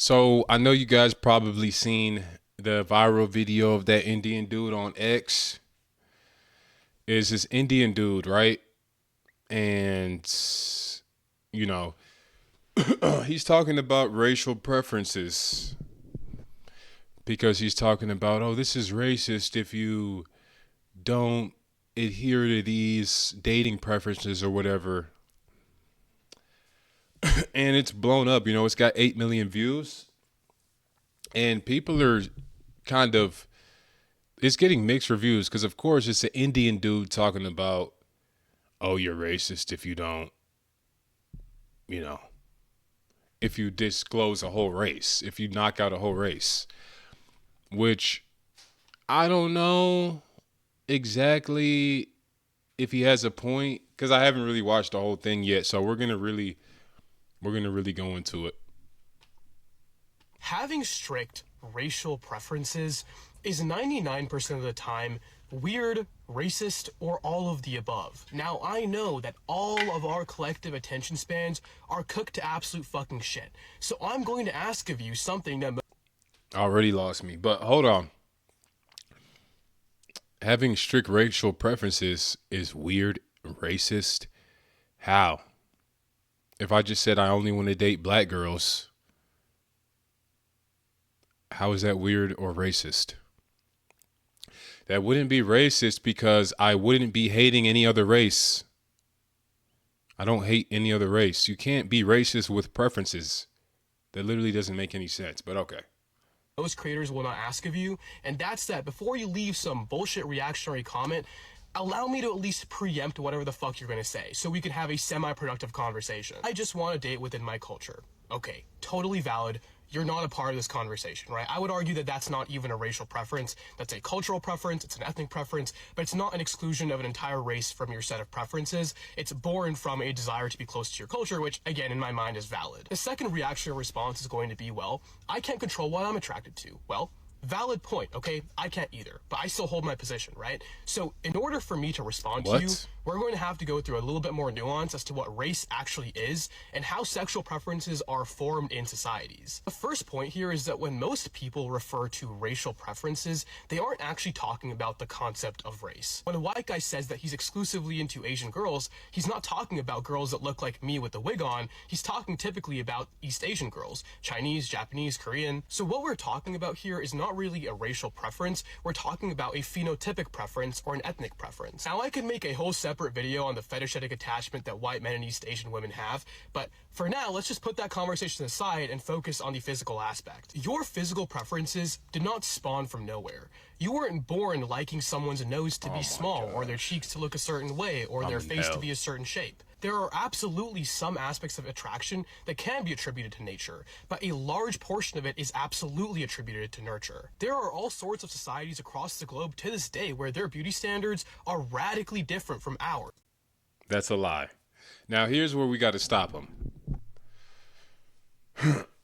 So I know you guys probably seen the viral video of that Indian dude on X. Is this Indian dude, right? And you know, he's talking about racial preferences because he's talking about, oh, this is racist if you don't adhere to these dating preferences or whatever. And it's blown up, it's got 8 million views and people are kind of it's getting mixed reviews because of course it's an Indian dude talking about, oh, you're racist if you don't, you know, if you disclose a whole race, if you knock out a whole race, which I don't know exactly if he has a point because I haven't really watched the whole thing yet. So we're gonna really go into it. Having strict racial preferences is 99% of the time weird, racist, or all of the above. Now, I know that all of our collective attention spans are cooked to absolute fucking shit. So I'm going to ask of you something that Already lost me, but hold on. Having strict racial preferences is weird, racist. How? If I just said I only want to date black girls, how is that weird or racist? That wouldn't be racist because I wouldn't be hating any other race. I don't hate any other race. You can't be racist with preferences. That literally doesn't make any sense, but okay. most creators will not ask of you, and that's that before you leave some bullshit reactionary comment, allow me to at least preempt whatever the fuck you're gonna say so we can have a semi-productive conversation. I just want to date within my culture. Okay, totally valid. You're not a part of this conversation, right? I would argue that that's not even a racial preference. That's a cultural preference, it's an ethnic preference, but it's not an exclusion of an entire race from your set of preferences. It's born from a desire to be close to your culture, which, again, in my mind is valid. The second reactionary response is going to be, well, I can't control what I'm attracted to. Well, valid point, okay? I can't either, but I still hold my position, right? So in order for me to respond to you, What? we're going to have to go through a little bit more nuance as to what race actually is and how sexual preferences are formed in societies. The first point here is that when most people refer to racial preferences, they aren't actually talking about the concept of race. When a white guy says that he's exclusively into Asian girls, he's not talking about girls that look like me with a wig on. He's talking typically about East Asian girls, Chinese, Japanese, Korean. So what we're talking about here is not really a racial preference. We're talking about a phenotypic preference or an ethnic preference. Now, I could make a whole separate video on the fetishetic attachment that white men and East Asian women have, but for now, let's just put that conversation aside and focus on the physical aspect. Your physical preferences did not spawn from nowhere. You weren't born liking someone's nose to be small, or their cheeks to look a certain way, or their in face to hell. be a certain shape. There are absolutely some aspects of attraction that can be attributed to nature, but a large portion of it is absolutely attributed to nurture. There are all sorts of societies across the globe to this day where their beauty standards are radically different from ours. That's a lie. Now here's where we got to stop them.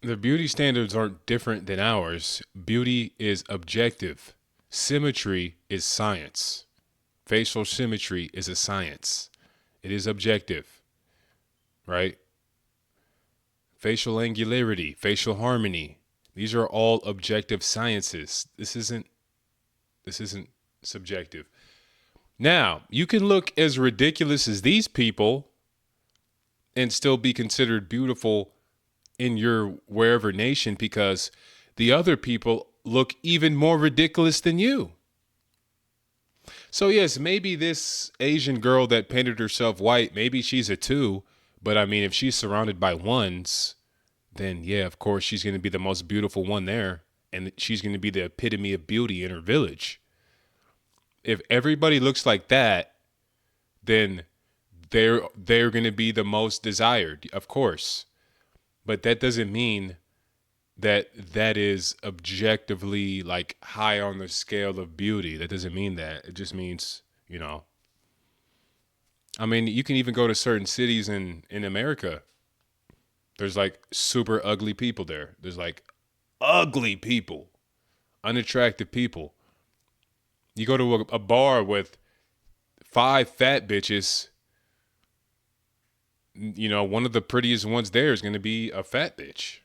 The beauty standards aren't different than ours. Beauty is objective. Symmetry is science. Facial symmetry is a science. It is objective, right? Facial angularity, facial harmony. These are all objective sciences. This isn't subjective. Now, you can look as ridiculous as these people and still be considered beautiful in your wherever nation because the other people look even more ridiculous than you. So yes, maybe this Asian girl that painted herself white, maybe she's a two, but I mean if she's surrounded by ones, then yeah, of course she's going to be the most beautiful one there and she's going to be the epitome of beauty in her village. If everybody looks like that, then they're going to be the most desired, of course. But that doesn't mean that that is objectively like high on the scale of beauty. That doesn't mean that. It just means, I mean, you can even go to certain cities in America. There's like super ugly people there. There's like ugly people, unattractive people. You go to a bar with five fat bitches, one of the prettiest ones there is going to be a fat bitch.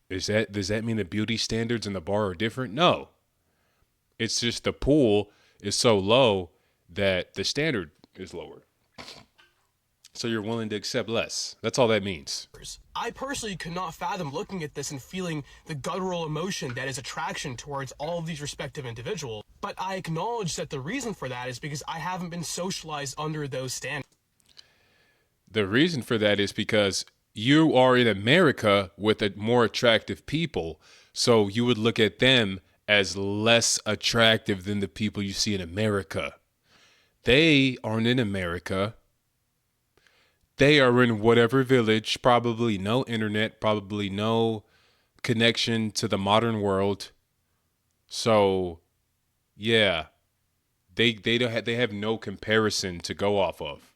Does that mean the beauty standards in the bar are different? No. It's just the pool is so low that the standard is lower. So you're willing to accept less. That's all that means. I personally could not fathom looking at this and feeling the guttural emotion that is attraction towards all of these respective individuals. But I acknowledge that the reason for that is because I haven't been socialized under those standards. The reason for that is because you are in America with a more attractive people. So you would look at them as less attractive than the people you see in America. They aren't in America. They are in whatever village, probably no internet, probably no connection to the modern world. So, yeah, they have no comparison to go off of.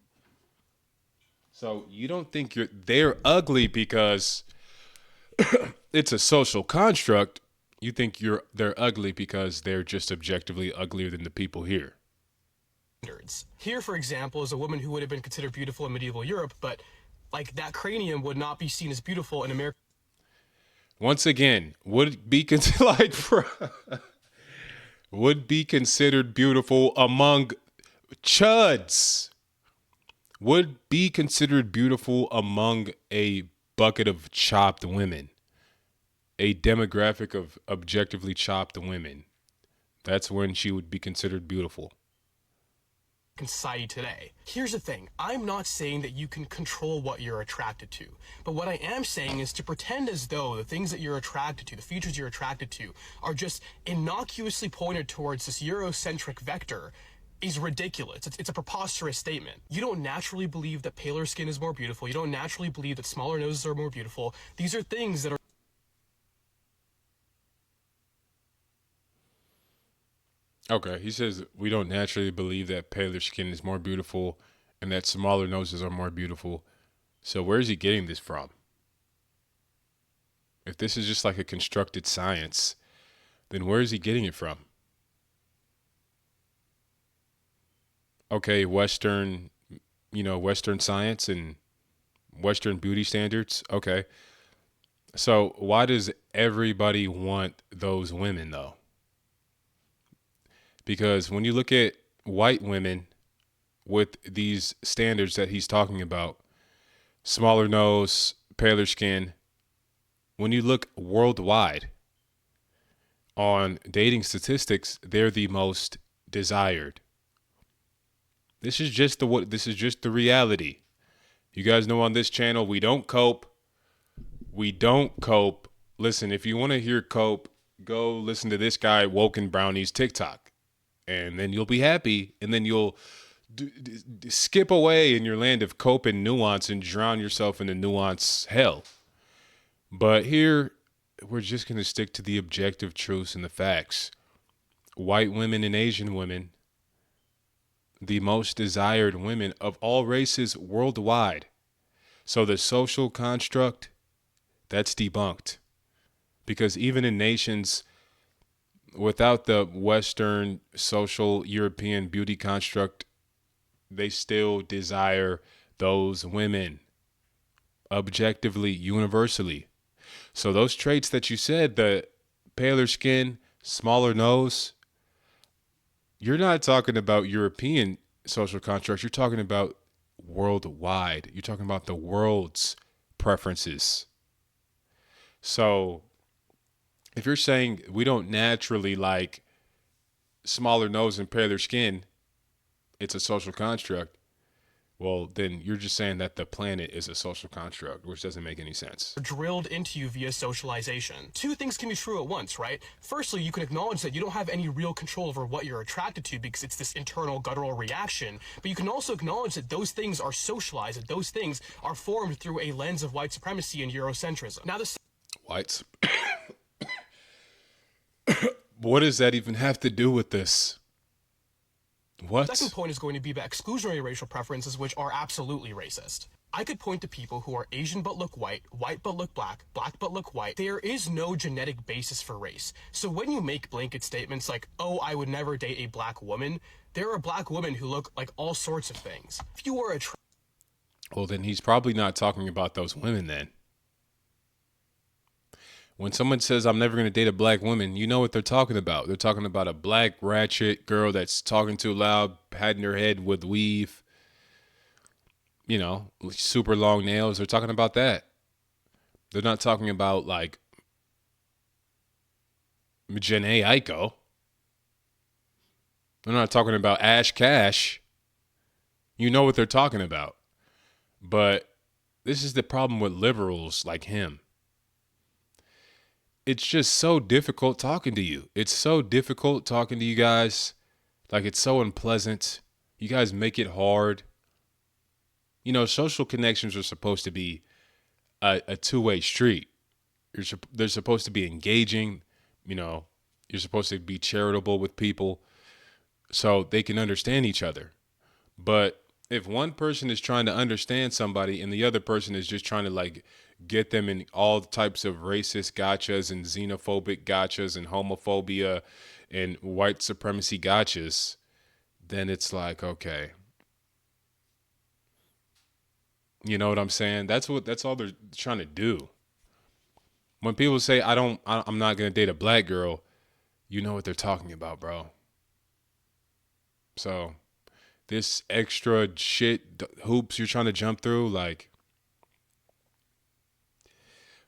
So you don't think they're ugly because it's a social construct. You think they're ugly because they're just objectively uglier than the people here. Here, for example, is a woman who would have been considered beautiful in medieval Europe, but like that cranium would not be seen as beautiful in America. Once again, would be considered would be considered beautiful among chuds. Would be considered beautiful among a bucket of chopped women. A demographic of objectively chopped women. That's when she would be considered beautiful. Society today. Here's the thing. I'm not saying that you can control what you're attracted to. But what I am saying is to pretend as though the things that you're attracted to, the features you're attracted to, are just innocuously pointed towards this Eurocentric vector is ridiculous. It's a preposterous statement. You don't naturally believe that paler skin is more beautiful. You don't naturally believe that smaller noses are more beautiful. These are things that are Okay, he says we don't naturally believe that paler skin is more beautiful and that smaller noses are more beautiful. So where is he getting this from? If this is just like a constructed science, then where is he getting it from? Okay, Western science and Western beauty standards. Okay. So why does everybody want those women though? Because when you look at white women with these standards that he's talking about, smaller nose, paler skin, when you look worldwide on dating statistics, they're the most desired. This is just the reality. You guys know on this channel we don't cope. We don't cope. Listen, if you want to hear cope, go listen to this guy Woken Brownie's TikTok. And then you'll be happy, and then you'll skip away in your land of cope and nuance and drown yourself in the nuance hell. But here, we're just going to stick to the objective truths and the facts. White women and Asian women, the most desired women of all races worldwide. So the social construct, that's debunked. Because even in nations without the Western social European beauty construct, they still desire those women objectively, universally. So those traits that you said, the paler skin, smaller nose, you're not talking about European social constructs. You're talking about worldwide. You're talking about the world's preferences. So if you're saying we don't naturally like smaller nose and paler skin, it's a social construct, well, then you're just saying that the planet is a social construct, which doesn't make any sense. Drilled into you via socialization. Two things can be true at once, right? Firstly, you can acknowledge that you don't have any real control over what you're attracted to because it's this internal guttural reaction, but you can also acknowledge that those things are socialized, that those things are formed through a lens of white supremacy and Eurocentrism. Now, the Whites. What does that even have to do with this? What? second point is going to be about exclusionary racial preferences, which are absolutely racist. I could point to people who are Asian but look white but look black but look white. There is no genetic basis for race. So when you make blanket statements like, oh, I would never date a black woman, there are black women who look like all sorts of things. If you were a well, then he's probably not talking about those women then. When someone says I'm never going to date a black woman, you know what they're talking about. They're talking about a black ratchet girl that's talking too loud, patting her head with weave, super long nails. They're talking about that. They're not talking about like Janae Aiko. They're not talking about Ash Cash. You know what they're talking about. But this is the problem with liberals like him. It's just so difficult talking to you. It's so difficult talking to you guys. Like, it's so unpleasant. You guys make it hard. Social connections are supposed to be a two-way street. They're supposed to be engaging. You're supposed to be charitable with people so they can understand each other. But if one person is trying to understand somebody and the other person is just trying to like get them in all types of racist gotchas and xenophobic gotchas and homophobia and white supremacy gotchas, then it's like, okay. You know what I'm saying? That's all they're trying to do. When people say I'm not going to date a black girl, you know what they're talking about, bro. So, this extra shit hoops you're trying to jump through, like,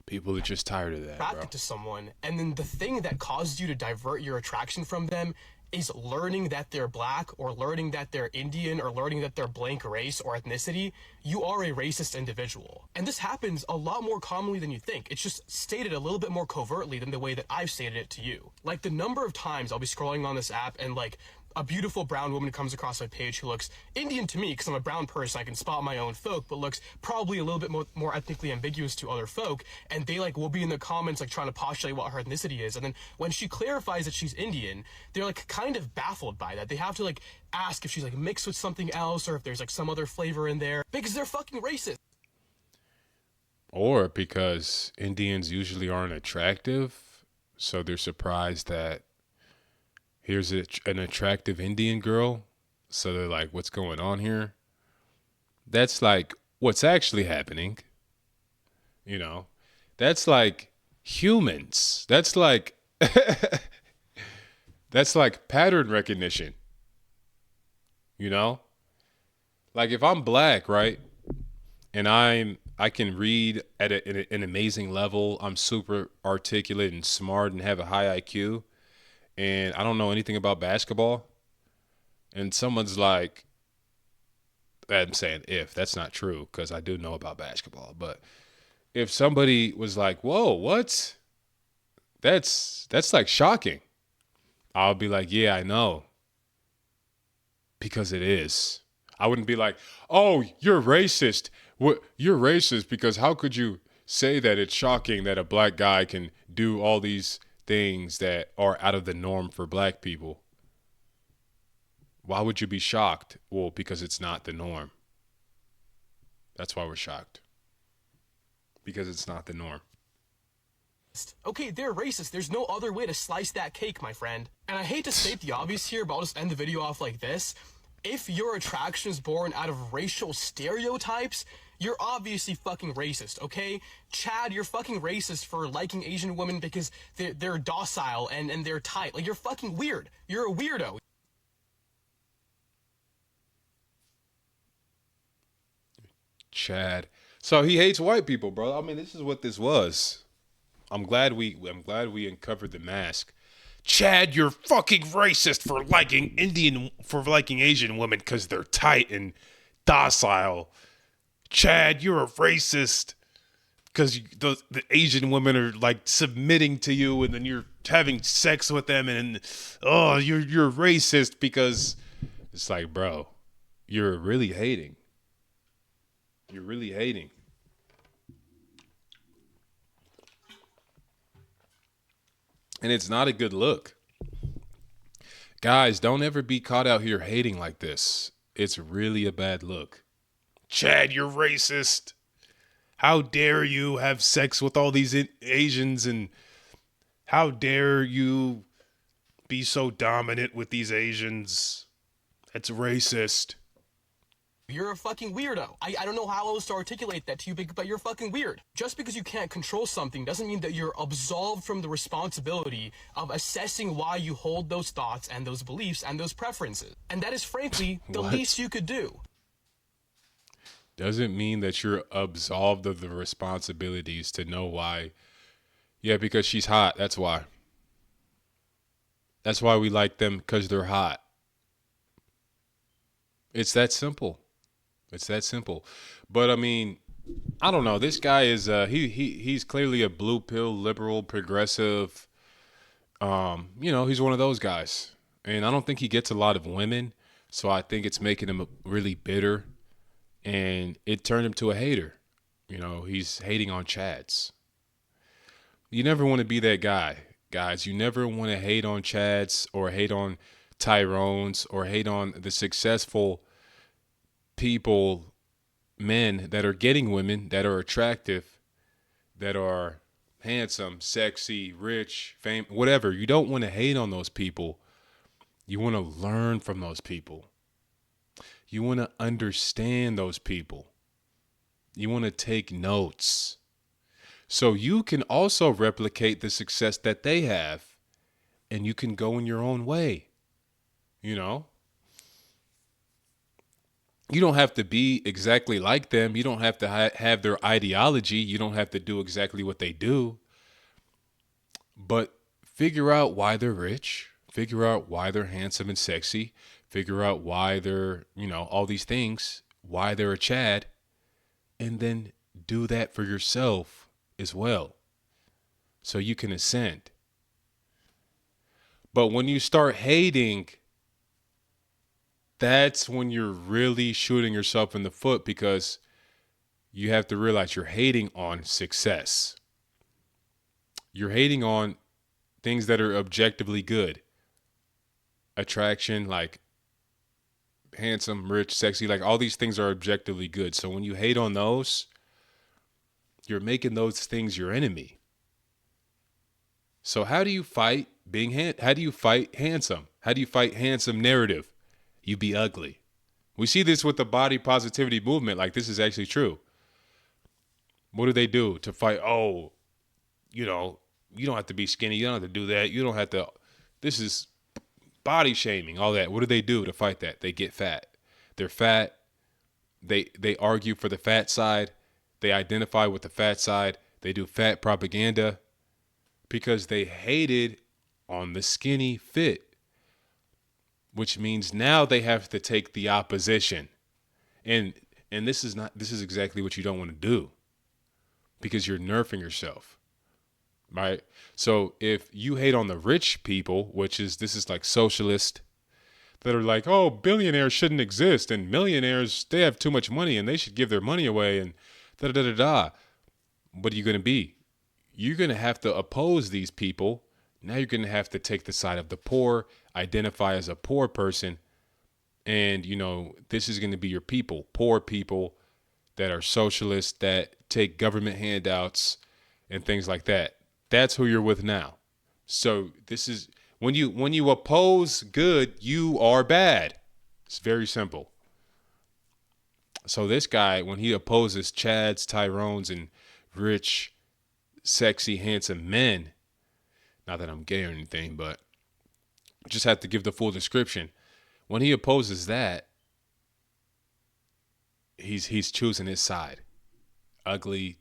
people are just tired of that, bro. Attracted to someone, and then the thing that causes you to divert your attraction from them is learning that they're black or learning that they're Indian or learning that they're blank race or ethnicity. You are a racist individual. And this happens a lot more commonly than you think. It's just stated a little bit more covertly than the way that I've stated it to you. Like the number of times I'll be scrolling on this app and like a beautiful brown woman comes across my page who looks Indian to me because I'm a brown person, I can spot my own folk, but looks probably a little bit more ethnically ambiguous to other folk, and they like will be in the comments like trying to postulate what her ethnicity is, and then when she clarifies that she's Indian, they're like kind of baffled by that. They have to like ask if she's like mixed with something else or if there's like some other flavor in there because they're fucking racist. Or because Indians usually aren't attractive, so they're surprised that here's an attractive Indian girl. So they're like, what's going on here? That's like what's actually happening. That's like humans. That's like that's like pattern recognition. Like if I'm black, right? And I can read at an amazing level. I'm super articulate and smart and have a high IQ. And I don't know anything about basketball, and someone's like, I'm saying if, that's not true because I do know about basketball, but if somebody was like, whoa, what? That's like shocking. I'll be like, yeah, I know. Because it is. I wouldn't be like, oh, you're racist. What? You're racist because how could you say that it's shocking that a black guy can do all these things that are out of the norm for black people? Why would you be shocked? Well, because it's not the norm. That's why we're shocked. Because it's not the norm. Okay, they're racist. There's no other way to slice that cake, my friend. And I hate to state the obvious here, but I'll just end the video off like this. If your attraction is born out of racial stereotypes, you're obviously fucking racist, okay? Chad, you're fucking racist for liking Asian women because they're docile and they're tight. Like, you're fucking weird. You're a weirdo. Chad. So he hates white people, bro. I mean, this is what this was. I'm glad we uncovered the mask. Chad, you're fucking racist for liking Asian women because they're tight and docile. Chad, you're a racist because the Asian women are like submitting to you and then you're having sex with them and oh, you're racist because it's like, bro, you're really hating. You're really hating. And it's not a good look. Guys, don't ever be caught out here hating like this. It's really a bad look. Chad, you're racist. How dare you have sex with all these Asians, and how dare you be so dominant with these Asians? That's racist. You're a fucking weirdo. I don't know how else to articulate that to you, but you're fucking weird. Just because you can't control something doesn't mean that you're absolved from the responsibility of assessing why you hold those thoughts and those beliefs and those preferences. And that is frankly the least What? you could do. Doesn't mean that you're absolved of the responsibilities to know why. Yeah, because she's hot. That's why. That's why we like them, because they're hot. It's that simple. It's that simple. But I mean, I don't know. This guy is he's clearly a blue pill liberal progressive. He's one of those guys. And I don't think he gets a lot of women, so I think it's making him really bitter, and it turned him to a hater. He's hating on Chads. You never want to be that guy, guys. You never want to hate on Chads or hate on Tyrones or hate on the successful people, men that are getting women, that are attractive, that are handsome, sexy, rich, fame, whatever. You don't want to hate on those people. You want to learn from those people. You want to understand those people. You want to take notes. So you can also replicate the success that they have, and you can go in your own way. You know, you don't have to be exactly like them. You don't have to have their ideology. You don't have to do exactly what they do. But figure out why they're rich. Figure out why they're handsome and sexy. Figure out why they're, all these things, why they're a Chad, and then do that for yourself as well so you can ascend. But when you start hating, that's when you're really shooting yourself in the foot, because you have to realize you're hating on success. You're hating on things that are objectively good. Attraction, like handsome, rich, sexy, like all these things are objectively good. So when you hate on those, you're making those things your enemy. So how do you fight how do you fight handsome? How do you fight handsome narrative? You be ugly. We see this with the body positivity movement. Like, this is actually true. What do they do to fight? Oh, you don't have to be skinny. You don't have to do that. You don't have to. This is body shaming, all that. What do they do to fight that? They get fat. They're fat. They argue for the fat side. They identify with the fat side. They do fat propaganda because they hated on the skinny fit, which means now they have to take the opposition. And this is exactly what you don't want to do, because you're nerfing yourself. Right? So if you hate on the rich people, this is like socialist, that are like, oh, billionaires shouldn't exist, and millionaires, they have too much money and they should give their money away, and da da da da. What are you going to be? You're going to have to oppose these people. Now you're going to have to take the side of the poor, identify as a poor person, and this is going to be your people, poor people that are socialists, that take government handouts and things like that. That's who you're with now. So this is when you oppose good, you are bad. It's very simple. So this guy, when he opposes Chads, Tyrones, and rich, sexy, handsome men, not that I'm gay or anything, but just have to give the full description. When he opposes that, he's choosing his side. Ugly,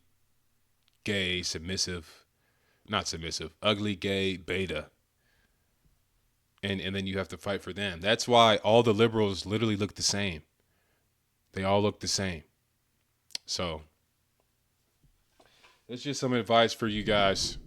gay, submissive, not submissive, ugly, gay, beta. And then you have to fight for them. That's why all the liberals literally look the same. They all look the same. So that's just some advice for you guys.